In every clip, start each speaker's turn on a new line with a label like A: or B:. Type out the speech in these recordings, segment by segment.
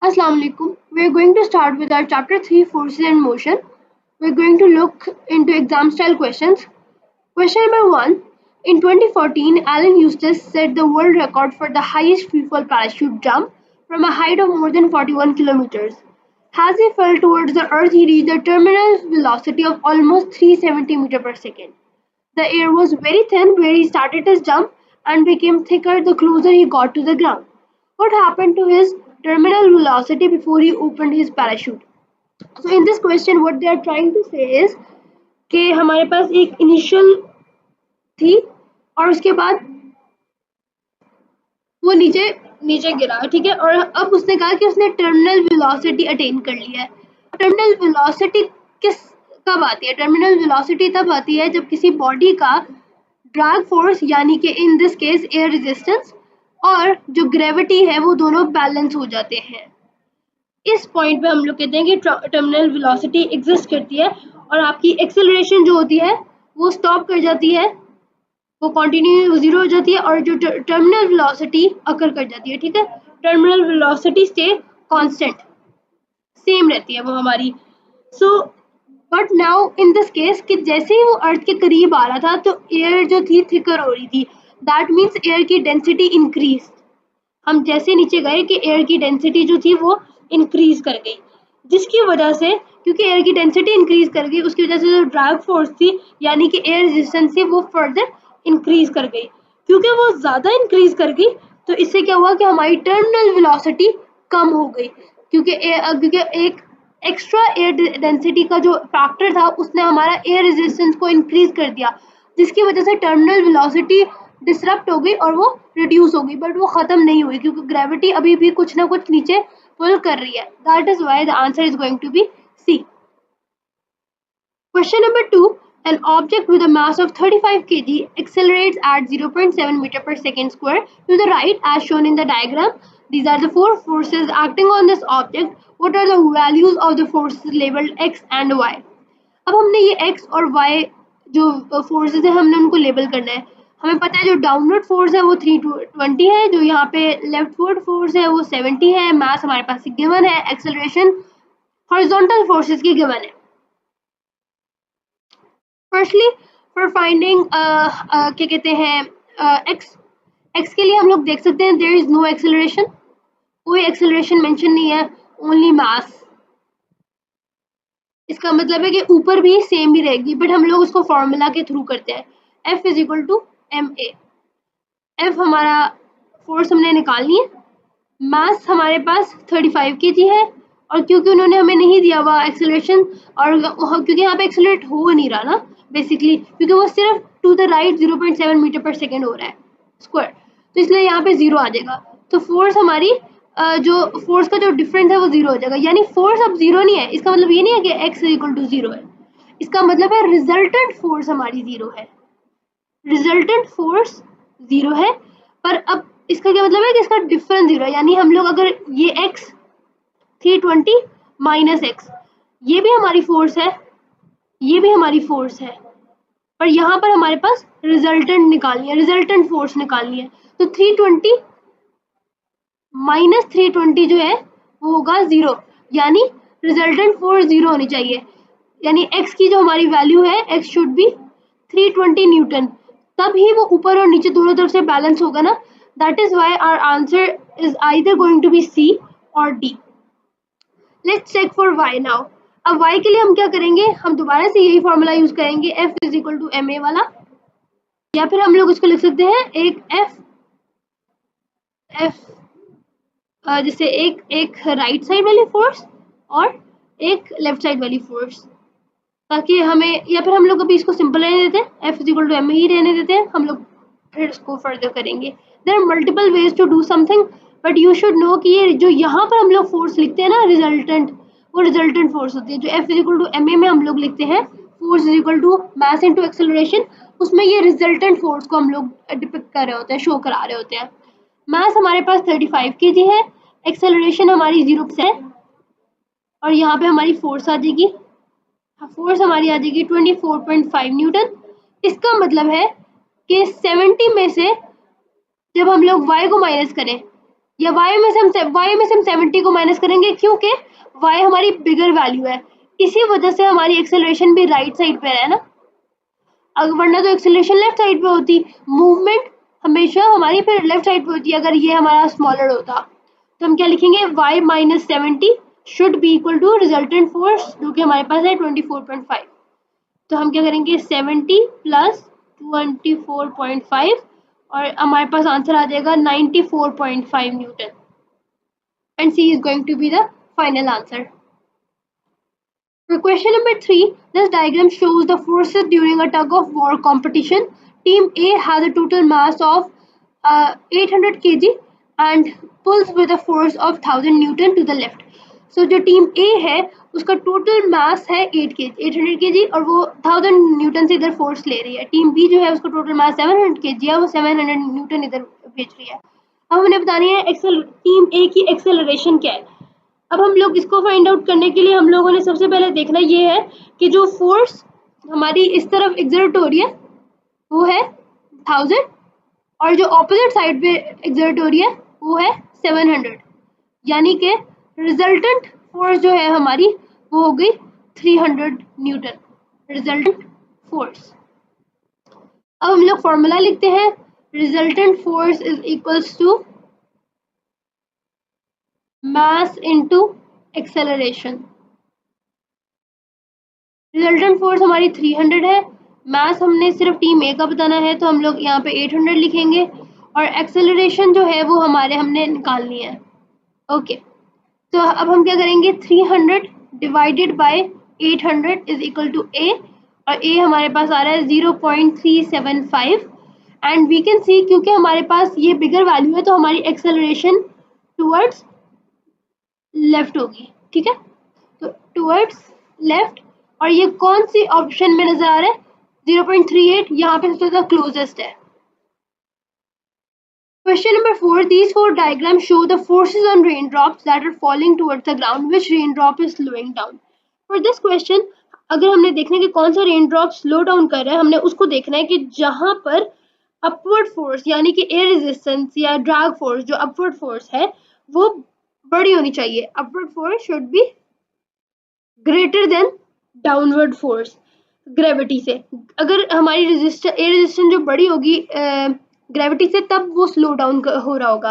A: Assalamu alaikum. We are going to start with our chapter 3 Forces and Motion. We are going to look into exam style questions. Question number 1. In 2014, Alan Eustace set the world record for the highest freefall parachute jump from a height of more than 41 kilometers. As he fell towards the earth, he reached a terminal velocity of almost 370 meters per second. The air was very thin where he started his jump and became thicker the closer he got to the ground. What happened to his terminal velocity before he opened his parachute? So in this question what they are trying to say is कि हमारे पास एक initial थी और उसके बाद वो नीचे नीचे गिरा, ठीक है, और अब उसने कहा कि उसने टर्मिनल वेलोसिटी अटेन कर लिया है। टर्मिनल वेलोसिटी किस कब आती है? टर्मिनल वेलोसिटी तब आती है जब किसी बॉडी का ड्रैग फोर्स यानी कि in this case air resistance और जो ग्रेविटी है वो दोनों बैलेंस हो जाते हैं। इस पॉइंट पे हम लोग कहते हैं कि टर्मिनल वेलोसिटी एग्जिस्ट करती है और आपकी एक्सेलरेशन जो होती है वो स्टॉप कर जाती है, वो कंटिन्यू जीरो हो जाती है और जो टर्मिनल वेलोसिटी अकर कर जाती है, ठीक है। Terminal velocity stay constant, same रहती है वो हमारी। So but now in this case कि जैसे ही वो अर्थ के करीब आ रहा था तो एयर जो थी थिकर हो रही थी, दैट मीन्स एयर की डेंसिटी इंक्रीज। हम जैसे नीचे गए कि एयर की डेंसिटी जो थी वो इंक्रीज कर गई, जिसकी वजह से क्योंकि एयर की डेंसिटी इंक्रीज कर गई उसकी वजह से जो ड्रैग फोर्स थी यानी कि एयर रेजिस्टेंस थी वो फर्दर इंक्रीज कर गई। क्योंकि वो ज़्यादा इंक्रीज कर गई तो इससे क्या हुआ कि हमारी टर्मिनल वेलोसिटी कम हो गई, क्योंकि एक एक्स्ट्रा एयर डेंसिटी का जो फैक्टर था उसने हमारा एयर रेजिस्टेंस को इंक्रीज कर दिया, जिसकी वजह से टर्मिनल वेलोसिटी डिसरप्ट हो गई और वो रिड्यूस हो गई, बट वो ख़त्म नहीं हुई क्योंकि ग्रेविटी अभी भी कुछ ना कुछ नीचे पुल कर रही है। That is why the answer is going to be C. Question number 2. An object with a mass of 35 kg accelerates at 0.7 meter per second square to the right as shown in the diagram. These are the four forces acting on this object. What are the values of the forces labeled x and y? अब हमने ये x और y जो forces है हमने उनको label करना है। हमें पता है जो डाउनवर्ड फोर्स है वो 320 है, जो यहाँ पे लेफ्टवर्ड फोर्स है वो 70 है, मास हमारे पास गिवन है, एक्सेलरेशन हॉरिजॉन्टल फोर्सेस की गिवन है। फर्स्टली फॉर फाइंडिंग क्या कहते हैं एक्स के लिए हम लोग देख सकते हैं देयर इज नो एक्सेलरेशन, कोई एक्सेलरेशन मेंशन नहीं है, ओनली मास। इसका मतलब है कि ऊपर भी सेम ही रहेगी, बट हम लोग उसको फॉर्मूला के थ्रू करते हैं। F is equal to ma। F हमारा फोर्स हमने निकालनी है, मास हमारे पास 35 kg है और क्योंकि उन्होंने हमें नहीं दिया हुआ एक्सेलरेशन और क्योंकि यहाँ पे एक्सेलरेट हो नहीं रहा ना बेसिकली, क्योंकि वो सिर्फ टू द राइट 0.7 मीटर पर सेकेंड हो रहा है स्क्वायर, तो इसलिए यहाँ पे जीरो आ जाएगा। तो फोर्स हमारी जो फोर्स का जो डिफरेंस है वो जीरो हो जाएगा, यानी फोर्स अब जीरो नहीं है। इसका मतलब ये नहीं है कि एक्स इक्वल टू जीरो है, इसका मतलब है रिजल्टेंट फोर्स हमारी जीरो है, रिजल्टेंट फोर्स जीरो है। पर अब इसका क्या मतलब है कि इसका डिफरेंस जीरो है, यानी हम लोग अगर ये x 320 माइनस एक्स, ये भी हमारी फोर्स है, ये भी हमारी फोर्स है, पर यहाँ पर हमारे पास रिजल्टेंट निकालनी है, रिजल्टेंट फोर्स निकालनी है। तो 320 माइनस 320 जो है वो होगा जीरो, यानी रिजल्टेंट फोर्स जीरो होनी चाहिए, यानी x की जो हमारी वैल्यू है x शुड बी 320 न्यूटन, तब ही वो ऊपर और नीचे दोनों तरफ से बैलेंस होगा ना। That is why our answer is either going to be C or D. Let's check for y now. अब y के लिए हम क्या करेंगे, हम दोबारा से यही फॉर्मूला यूज करेंगे, F is equal to ma वाला, या फिर हम लोग इसको लिख सकते हैं एक F जैसे एक राइट साइड वाली फोर्स और एक लेफ्ट साइड वाली फोर्स, ताकि हमें, या फिर हम लोग अभी इसको सिंपल रहने देते हैं, F is equal to ma ही रहने देते हैं, हम लोग फिर इसको फर्दर करेंगे। There are multiple ways to do something, but you should know कि ये जो यहाँ पर हम लोग फोर्स लिखते हैं ना रिजल्टेंट, वो रिजल्टेंट फोर्स होती है। जो F is equal to ma में हम लोग लिखते हैं force is equal to mass into acceleration, उसमें ये रिजल्टेंट फोर्स को हम लोग डिपिक्ट कर रहे होते हैं, शो करा रहे होते हैं। मास हमारे पास 35 kg है, एक्सेलरेशन हमारी 0 है और यहाँ पे हमारी फोर्स आ जाएगी, फोर्स हमारी आ जाएगी 24.5 न्यूटन। इसका मतलब है कि 70 में से जब हम लोग y को माइनस करें या y में से हम 70 को माइनस करेंगे क्योंकि y हमारी बिगर वैल्यू है, इसी वजह से हमारी एक्सेलरेशन भी राइट साइड पे है ना, अगर वरना तो एक्सेलरेशन लेफ्ट साइड पे होती, मूवमेंट हमेशा हमारी फिर लेफ्ट साइड पे होती अगर ये हमारा स्मॉलर होता। तो हम क्या लिखेंगे, y minus 70 should be equal to resultant force जो कि हमारे पास है 24.5। तो हम क्या करेंगे 70 प्लस 24.5 और हमारे पास आंसर आ जाएगा 94.5 newton and C is going to be the final answer. For question number 3, this diagram shows the forces during a tug of war competition. Team A has a total mass of 800 kg and pulls with a force of 1000 Newton to the left. So जो team A है उसका total mass है 800 kg और वो 1000 Newton से इधर force ले रही है। टीम B जो है उसका टोटल मास 700 kg है, वो 700 न्यूटन इधर भेज रही है। अब हमें बतानी है टीम A की एक्सेलरेशन क्या है। अब हम लोग इसको फाइंड आउट करने के लिए हम लोगों ने सबसे पहले देखना ये है कि जो फोर्स हमारी इस तरफ एक्सर्ट हो रही है वो है 1000 और जो ऑपोजिट साइड पे एक्सर्ट हो रही है वो है 700, यानी कि रिजल्टेंट फोर्स जो है हमारी वो हो गई 300 न्यूटन रिजल्टेंट फोर्स। अब हम लोग फॉर्मूला लिखते हैं, resultant force is equals to mass into acceleration। Resultant force हमारी 300 है, मास हमने सिर्फ टीम ए का बताना है तो हम लोग यहाँ पे 800 लिखेंगे और एक्सेलरेशन जो है वो हमारे हमने निकालनी है। ओके, तो अब हम क्या करेंगे 300 divided by 800 is equal to A और ए हमारे पास आ रहा है 0.375 एंड वी कैन सी क्योंकि हमारे पास ये बिगर वैल्यू है तो हमारी एक्सेलरेशन टुवर्ड्स लेफ्ट होगी, ठीक है, तो टुवर्ड्स लेफ्ट और ये कौन सी ऑप्शन में नजर आ रहा है 0.38, यहाँ पे सबसे ज्यादा क्लोजेस्ट है। Question number 4, these four diagrams show the forces on raindrops that are falling towards the ground, which raindrop is slowing down। For this question अगर हमने देखना है कि कौन सा रेनड्रॉप स्लो डाउन कर रहा है, हमने उसको देखना है कि जहां पर अपवर्ड फोर्स यानी कि एयर रेजिस्टेंस या ड्रैग फोर्स, जो अपवर्ड फोर्स है वो बड़ी होनी चाहिए। Upward force should be greater than downward force gravity से। अगर हमारी एयर रेजिस्टेंस जो बड़ी होगी ग्रेविटी से तब वो स्लो डाउन हो रहा होगा।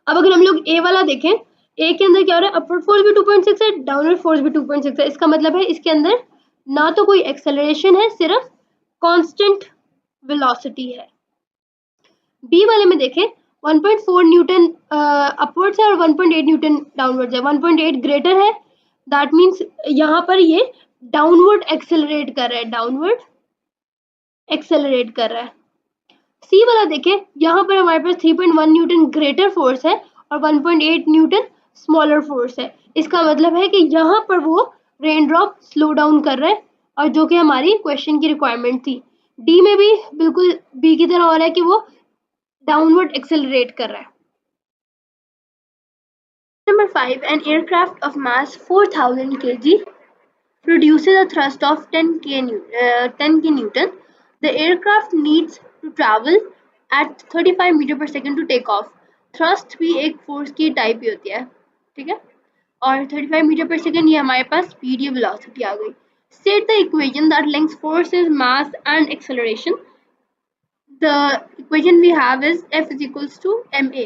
A: अब अगर हम लोग ए वाला देखें, ए के अंदर क्या हो रहा है, अपवर्ड फोर्स भी 2.6 है, डाउनवर्ड फोर्स भी 2.6 है, इसका मतलब है इसके अंदर ना तो कोई एक्सेलरेशन है, सिर्फ कांस्टेंट वेलोसिटी है। बी वाले में देखें 1.4 न्यूटन अपवर्ड्स है और 1.8 न्यूटन डाउनवर्ड्स है, 1.8 ग्रेटर है, दैट मीन्स यहाँ पर ये डाउनवर्ड एक्सेलरेट कर रहा है, डाउनवर्ड एक्सेलरेट कर रहा है। सी वाला देखें, यहाँ पर हमारे पास 3.1 न्यूटन ग्रेटर फोर्स है और 1.8 न्यूटन स्मॉलर फोर्स है, इसका मतलब है कि यहाँ पर वो रेनड्रॉप स्लो डाउन कर रहा है और जो कि हमारी क्वेश्चन की रिक्वायरमेंट थी। डी में भी बिल्कुल बी की तरह हो रहा है कि वो डाउनवर्ड एक्सेलरेट कर रहा है। Number 5, an aircraft of mass 4000 kg produces a thrust of 10 kN. The aircraft needs to travel at 35 metre पर second to take off. Thrust भी एक फोर्स की टाइप ही होती है, ठीक है, और 35 मीटर पर सेकेंड ये हमारे पास स्पीड या वेलोसिटी आ गई। State the equation that links forces, mass and acceleration. The equation we have is F is equals to ma.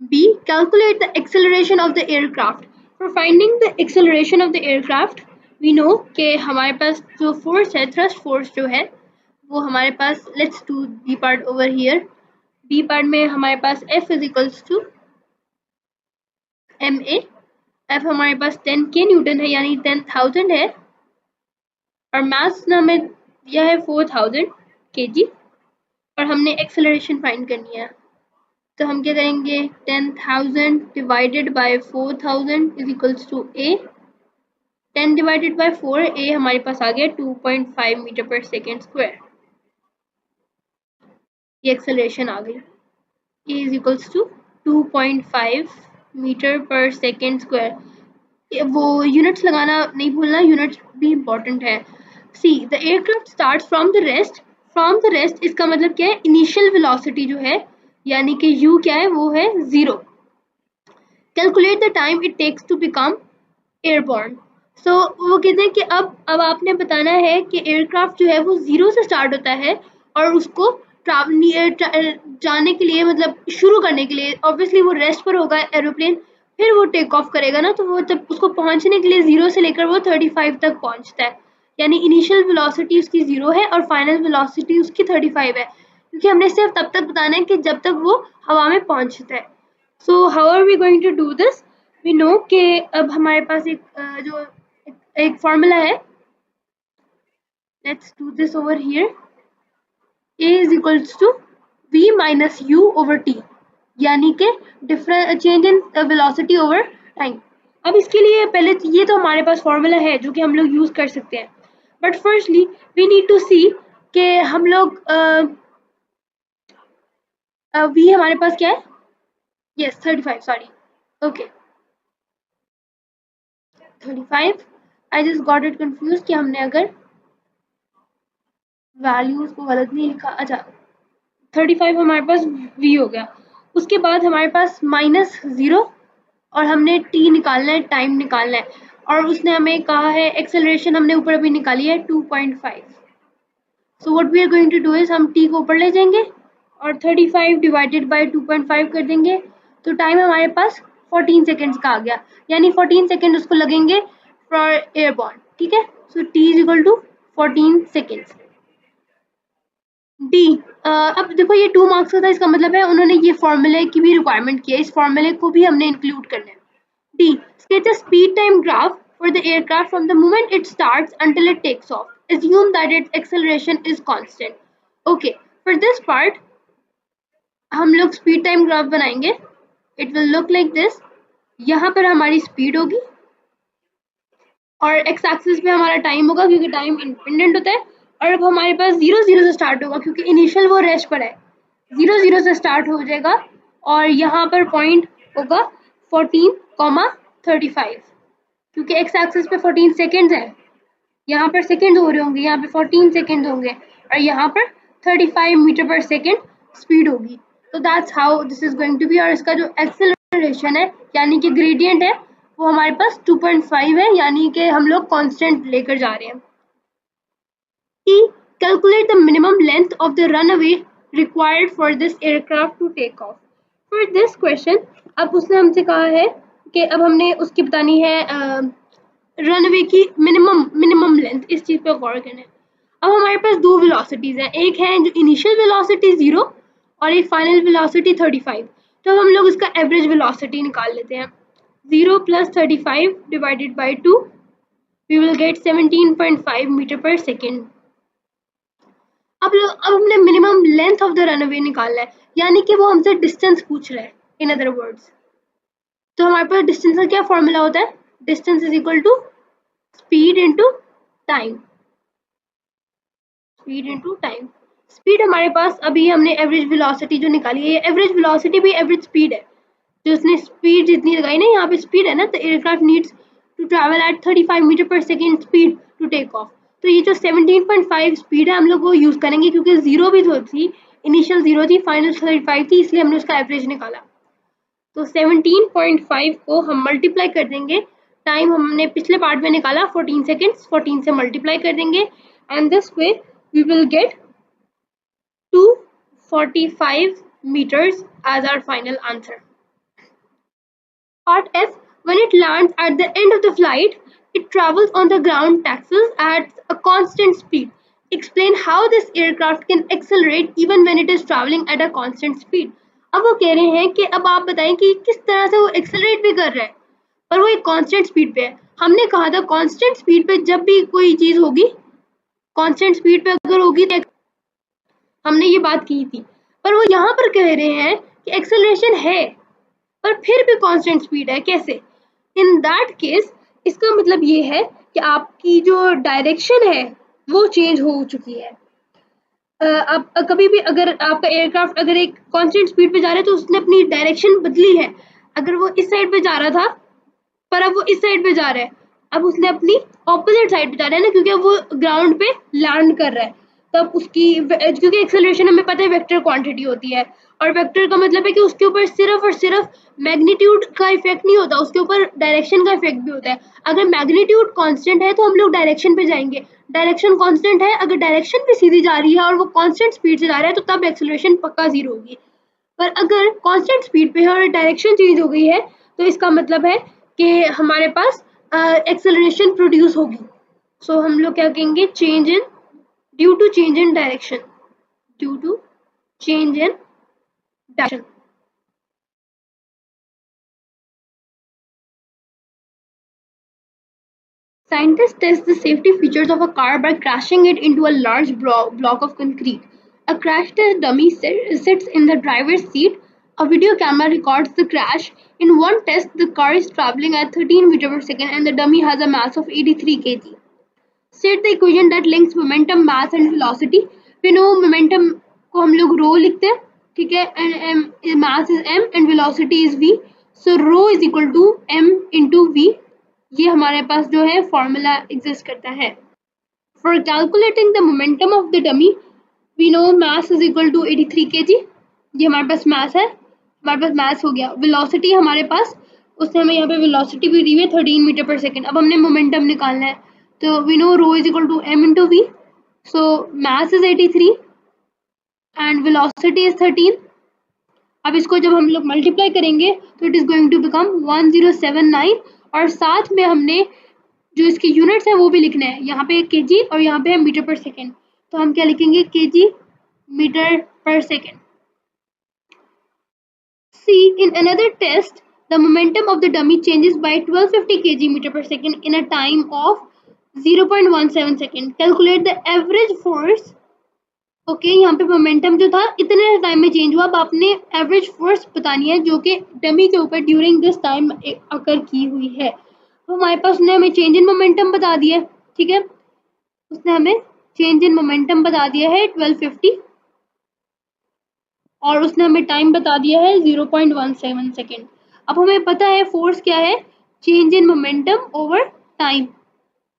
A: B, calculate the acceleration of the aircraft. For finding the acceleration of the aircraft, we know कि हमारे पास जो force है, thrust force जो है वो हमारे पास, let's do B part over here. B part में हमारे पास F is equals to ma. F हमारे पास 10 K न्यूटन है यानी 10,000 है और मास ना हमें दिया है 4000 kg और हमने एक्सेलरेशन फाइंड करनी है। तो हम क्या करेंगे 10,000 divided by 4000 is equals to A. 10 divided by 4, A हमारे पास आ गया 2.5 मीटर पर सेकेंड स्क्वायर, ये एक्सेलरेशन आ गई। A is equals to 2.5 metre पर सेकेंड स्क्वायर। वो यूनिट्स लगाना नहीं भूलना, यूनिट्स भी इम्पोर्टेंट है। See, the aircraft starts from the rest. From the rest इसका मतलब क्या है, इनिशियल वेलोसिटी जो है यानी कि u क्या है, वो है 0। Calculate the time it takes to become airborne. So वो कहते हैं कि अब आपने बताना है कि एयरक्राफ्ट जो है वो 0 से स्टार्ट होता है और उसको जाने के लिए, मतलब शुरू करने के लिए, ऑब्वियसली वो रेस्ट पर होगा एरोप्लेन, फिर वो टेक ऑफ करेगा ना, तो वो जब उसको पहुंचने के लिए 0 से लेकर वो 35 तक पहुंचता है। यानी इनिशियल वेलोसिटी उसकी 0 है और फाइनल वेलोसिटी उसकी 35 है, क्योंकि हमने सिर्फ तब तक बताना है कि जब तक वो हवा में पहुंचता है। So how are we going to do this? We know कि अब हमारे पास एक फॉर्मूला है। Let's do this over here. a is equals to v minus u over t, यानी कि different change in velocity over time. अब इसके लिए पहले ये तो हमारे पास फॉर्मूला है जो कि हम लोग यूज कर सकते हैं, but firstly we need to see कि हम लोग v हमारे पास क्या है, yes 35, sorry, okay 35। I just got it confuse कि हमने अगर वैल्यूज को गलत नहीं लिखा। अच्छा, 35 हमारे पास v हो गया। उसके बाद हमारे पास -0 और हमने t निकालना है, टाइम निकालना है, और उसने हमें कहा है एक्सेलरेशन हमने ऊपर अभी निकाली है 2.5। So what we are going to do is हम t को ऊपर ले जाएंगे और 35 डिवाइडेड बाय 2.5 कर देंगे, तो टाइम हमारे पास 14 सेकेंड्स का आ गया, यानी 14 सेकेंड उसको लगेंगे फॉर एयरबॉर्न। ठीक है, so t is equal to 14 seconds. D, अब देखो ये 2 मार्क्स का था, इसका मतलब है उन्होंने ये फॉर्मूले की भी रिक्वायरमेंट की है, इस फॉर्मूले को भी हमने इंक्लूड करना है। D, sketch a speed time graph for the aircraft from the moment it starts until it takes off. Assume that its acceleration is constant. Okay, for this part हम लोग स्पीड टाइम ग्राफ बनाएंगे। It will look like this. यहाँ पर हमारी speed होगी और x axis पे हमारा टाइम होगा, क्योंकि टाइम इंडिपेंडेंट होता है। और अब हमारे पास 0 से स्टार्ट होगा, क्योंकि इनिशियल वो रेस्ट पर है, 0 से स्टार्ट हो जाएगा और यहाँ पर पॉइंट होगा 14,35, क्योंकि एक्स एक्सिस पे 14 सेकेंड्स है, यहाँ पर सेकेंड हो रहे होंगे, यहाँ पे 14 सेकेंड होंगे और यहाँ पर 35 मीटर पर सेकेंड स्पीड होगी। तो that's how this is going to be. और इसका जो एक्सेलरेशन है यानी कि ग्रेडियंट है वो हमारे पास 2.5 है, यानी कि हम लोग कांस्टेंट लेकर जा रहे हैं। E, calculate the minimum length of the runway required for this aircraft to take off. For this question, अब उसने हमसे कहा है कि अब हमने उसकी बतानी है रनवे की मिनिमम लेंथ, इस चीज पे गौर करना है। अब हमारे पास 2 वेलोसिटीज हैं, एक है जो इनिशियल वेलोसिटी 0 और एक फाइनल वेलोसिटी 35। तो हम लोग इसका एवरेज वेलोसिटी निकाल लेते हैं। 0 + 35 divided by 2, we will get 17.5 metre पर सेकेंड। अब हमने minimum length of the runway निकालना है, यानी कि वो हमसे डिस्टेंस पूछ रहा है इन अदर वर्ड्स। तो हमारे पास डिस्टेंस का क्या फॉर्मूला होता है, distance is equal to speed into time. Speed into time. Speed हमारे पास अभी हमने एवरेज वेलोसिटी जो निकाली है, एवरेज वेलोसिटी भी एवरेज स्पीड है, जो उसने स्पीड जितनी लगाई ना, यहाँ पे स्पीड है ना, तो aircraft needs to travel at 35 metre पर second speed to take off. तो ये जो 17.5 स्पीड है हम लोग वो यूज करेंगे, क्योंकि 0 भी थी, इनिशियल 0 थी, फाइनल 35 थी, इसलिए हमने उसका एवरेज निकाला। तो 17.5 को हम मल्टीप्लाई कर देंगे, टाइम हमने पिछले पार्ट में निकाला 14 सेकेंड्स, 14 से मल्टीप्लाई कर देंगे and this way we will get 245 meters as our final answer. Part F, when it lands at the end of the flight, it travels on the ground taxis at a constant speed. Explain how this aircraft can accelerate even when it is traveling at a constant speed. अब वो कह रहे हैं कि अब आप बताएं कि किस तरह से वो एक्सेलरेट भी कर रहा है पर वो एक कांस्टेंट स्पीड पे है। हमने कहा था कांस्टेंट स्पीड पे जब भी कोई चीज होगी, कांस्टेंट स्पीड पे अगर होगी तो हमने ये बात की थी, पर वो यहाँ पर कह रहे हैं कि एक्सेलरेशन है पर फिर भी कांस्टेंट स्पीड है। कैसे? इन दैट केस इसका मतलब ये है कि आपकी जो डायरेक्शन है वो चेंज हो चुकी है। आप कभी भी अगर आपका एयरक्राफ्ट अगर एक कांस्टेंट स्पीड पे जा रहा है तो उसने अपनी डायरेक्शन बदली है। अगर वो इस साइड पे जा रहा था पर अब वो इस साइड पे जा रहा है, अब उसने अपनी ऑपोजिट साइड पे जा रहा है ना, क्योंकि वो ग्राउंड पे लैंड कर रहा है, तब उसकी, क्योंकि एक्सेलरेशन हमें पता है वेक्टर क्वांटिटी होती है, और वेक्टर का मतलब है कि उसके ऊपर सिर्फ और सिर्फ मैग्नीट्यूड का इफेक्ट नहीं होता, उसके ऊपर डायरेक्शन का इफेक्ट भी होता है। अगर मैग्नीट्यूड कांस्टेंट है तो हम लोग डायरेक्शन पे जाएंगे, डायरेक्शन कांस्टेंट है, अगर डायरेक्शन भी सीधी जा रही है और वो कांस्टेंट स्पीड से जा रहा है तो तब एक्सेलरेशन पक्का 0 होगी। पर अगर कांस्टेंट स्पीड पे है और डायरेक्शन चेंज हो गई है तो इसका मतलब है कि हमारे पास एक्सेलरेशन प्रोड्यूस होगी। सो हम लोग क्या कहेंगे, change in, due to change in direction, due to change in direction. Scientists test the safety features of a car by crashing it into a large block of concrete. A crash test dummy sits in the driver's seat. A video camera records the crash. In one test, the car is traveling at 13 meters per second and the dummy has a mass of 83 kg. State the equation that links momentum, mass and velocity. We know momentum को हम लोग rho लिखते हैं, ठीक है, and mass is m and velocity is v. So rho is equal to m into v. ये हमारे पास जो है फॉर्मूला एग्जिस्ट करता है। For calculating the momentum of the dummy we know mass is equal to 83 kg। ये हमारे पास मास है, हमारे पास मास हो गया। वेलोसिटी हमारे पास, उसने हमें यहाँ पे वेलोसिटी भी दी हुई है 13 मीटर पर सेकेंड। अब हमने मोमेंटम निकालना है तो we know rho is equal to m into v. So mass is 83 and velocity is 13। अब इसको जब हम लोग मल्टीप्लाई करेंगे तो it is going to become 1079, और साथ में हमने जो इसके यूनिट्स है वो भी लिखना है, यहाँ पे केजी और यहाँ पे है मीटर पर सेकेंड, तो हम क्या लिखेंगे, केजी मीटर पर second. See in another test the momentum of the dummy changes by 1250 kg metre पर second in a time of 0.17 second. Calculate the average force. Okay, यहाँ पे मोमेंटम जो था इतने टाइम में चेंज हुआ। अब आपने एवरेज फोर्स बतानी है जो कि डमी के ऊपर ड्यूरिंग दिस टाइम अकर की हुई है। तो हमारे पास उसने हमें चेंज इन मोमेंटम बता दिया, ठीक है, उसने हमें चेंज इन मोमेंटम बता दिया है 1250, और उसने हमें टाइम बता दिया है 0.17 सेकेंड। अब हमें पता है फोर्स क्या है, change in momentum over time.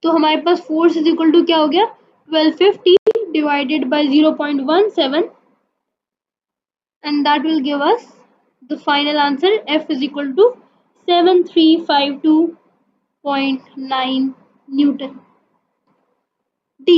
A: तो हमारे पास फोर्स इज इक्वल टू क्या हो गया, 1250 divided by 0.17, and that will give us the final answer, F is equal to 7352.9 Newton. D.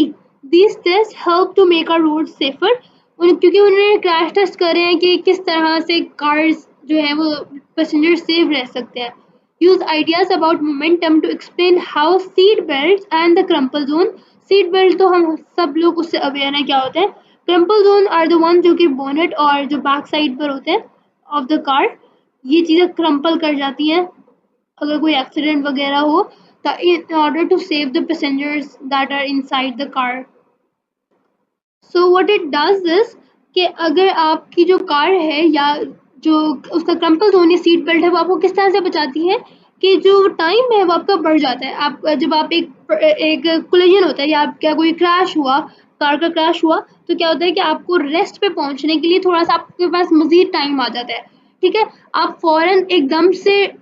A: These tests help to make our roads safer. क्योंकि उन्होंने crash test कर रहे हैं कि किस तरह से कार्स जो है वो पैसेंजर सेफ रह सकते हैं। Use ideas about momentum to explain how seat belts and the crumple zone. Seat belt तो हम सब लोग उससे अवेयर हैं क्या होते हैं। Crumple zone are the one जो कि बोनेट और जो बैक साइड पर होते हैं ऑफ द कार, ये चीज़ें क्रम्पल कर जाती हैं अगर कोई एक्सीडेंट वगैरह हो, in order to save the passengers that are inside the car. So what it does is कि अगर आपकी जो कार है या जो उसका क्रम्पल जोन या सीट बेल्ट है वो आपको किस तरह से बचाती है कि जो टाइम है वो आपका बढ़ जाता है। आप जब आप एक कोलिजन होता है या आपका कोई क्रैश हुआ, कार का क्रैश हुआ, तो क्या होता है कि आपको रेस्ट पे पहुंचने के लिए थोड़ा सा आपके पास मजीद टाइम आ जाता है, ठीक है। आप फौरन एकदम से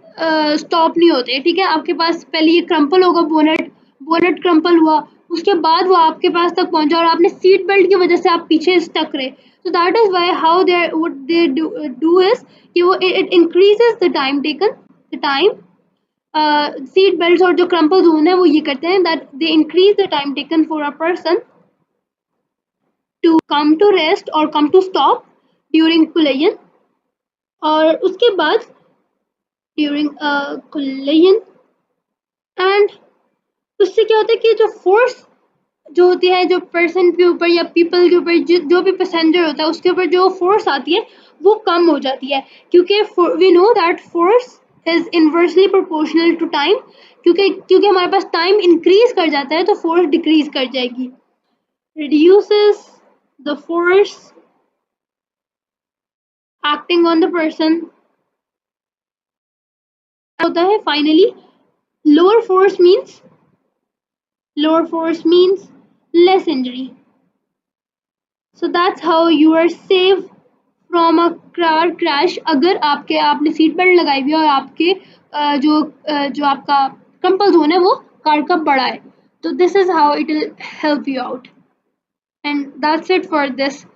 A: स्टॉप नहीं होते, ठीक है। आपके पास पहले ये क्रम्पल होगा, बोनेट क्रम्पल हुआ, उसके बाद वो आपके पास तक पहुंचा और आपने सीट बेल्ट की वजह से आप पीछे स्टक रहे। So that is why how what they do is कि वो it increases the time taken, the time seat belt और जो क्रम्पल जोन है वो ये करते हैं that they increase the time taken for a person to come to rest or come to stop during collision, और उसके बाद during collision, and उससे क्या होता है कि जो फोर्स जो होती है जो पर्सन के ऊपर या पीपल के ऊपर जो भी पैसेंजर होता है उसके ऊपर जो फोर्स आती है वो कम हो जाती है, क्योंकि we know that force is inversely proportional to time. क्योंकि हमारे पास टाइम इंक्रीज कर जाता है तो फोर्स डिक्रीज कर जाएगी। Reduces the force acting on the person होता है finally lower force means less injury. So that's how you are safe from a car crash अगर आपने सीट बेल्ट लगाई हुई है और आपके जो आपका क्रम्पल जोन है वो कार का बड़ा है, तो this is how it will help you out. And that's it for this